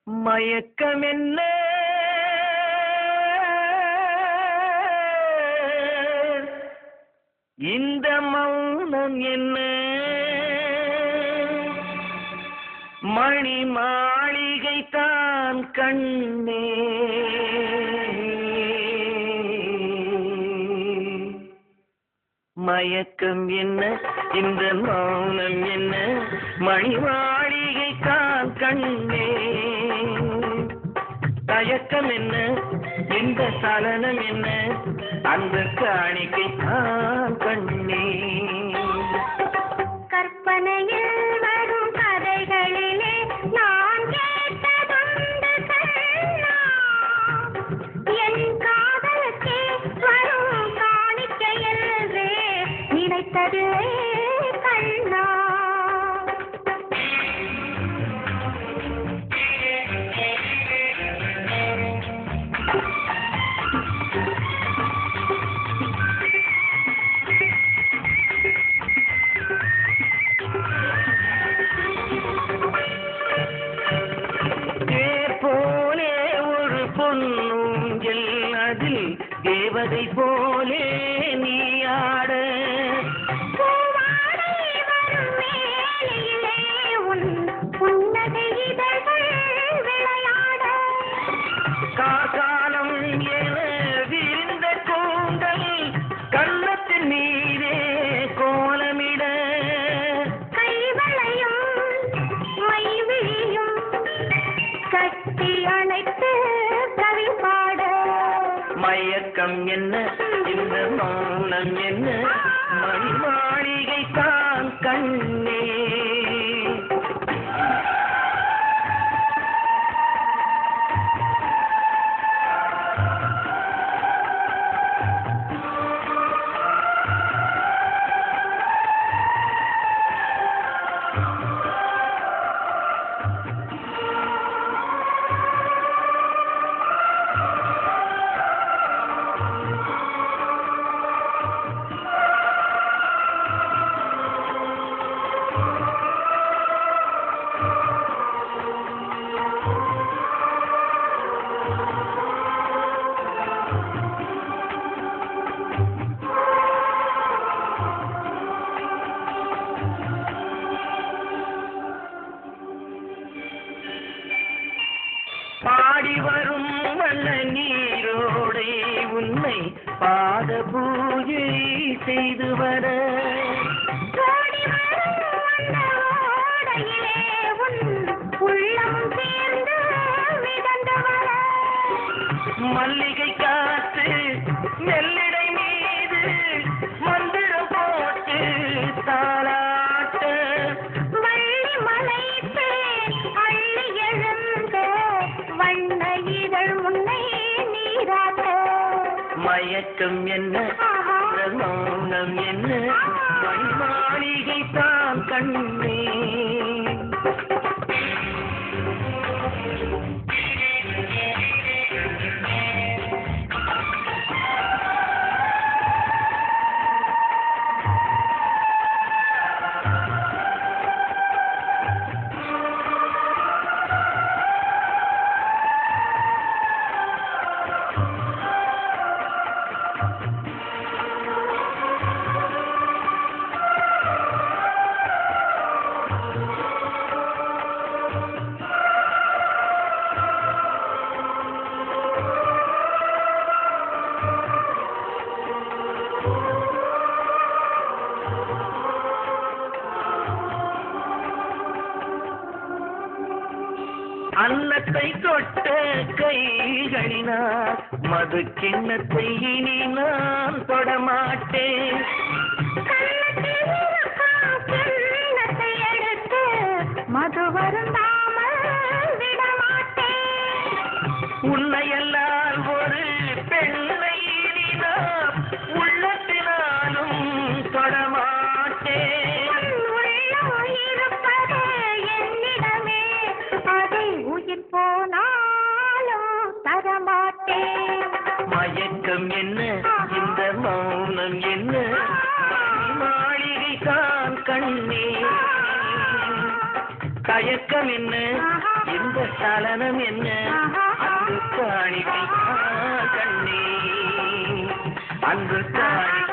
மயக்கம் என்ன இந்த மௌனம் என்ன மணி மாளிகை தான் கண்ணே மயக்கம் என்ன இந்த மௌனம் என்ன மணி மாளிகை தான் கண்ணே தயக்கம் என்ன இந்த சலனம் என்ன அந்த காணிக்கை தான் கண்ணே கற்பனையில் வரும் கதைகளிலே நான் கேட்டதுண்டு கண்ணா என் காதலுக்கே வரும் காணிக்கையல்வே நினைத்தது கண்ணா தேவதை போலே நீ ஆட விளையாட காலம் என விரிந்த கூந்தல் கள்ளத்தின் மீதே கோலமிட கைவளையும் மைவிழியும் கட்டி அணைத்து கவி பாட மயக்கம் என்ன இந்த மௌனம் என்ன மணி மாளிகை தான் கண்ணே பாடி வரும் வல்ல நீரோடை உன்னை பாத பூஜை செய்து வர மல்லிகை காத்து நெல்லிடை மீது மந்திரம் போட்டு தாளாட்ட வள்ளி மலைத்து அள்ளி எழுந்த வண்ண இதழ் முன்னை நீராட்ட மயக்கம் என்ன மௌனம் என்ன மணி மாளிகை தான் கண்ணே அன்னத்தை தொட்ட கைகளினால் மது கிண்ணத்தை இனி நான் தொடமாட்டேன் எடுத்து மது வருந்தாமல் விடமாட்டேன் உன்னையெல்லாம் ஒரு பெண்ணை இனி நான் உள்ளத்தினாலும் தொடமாட்டேன் போனாலும் தரமாட்டேன் மயக்கம் என்ன இந்த மௌனம் என்ன மாளிகை தான் கண்ணே தயக்கம் என்ன இந்த சலனம் என்ன அன்பு காணிக்கை கண்ணே அன்பு காணிக்கை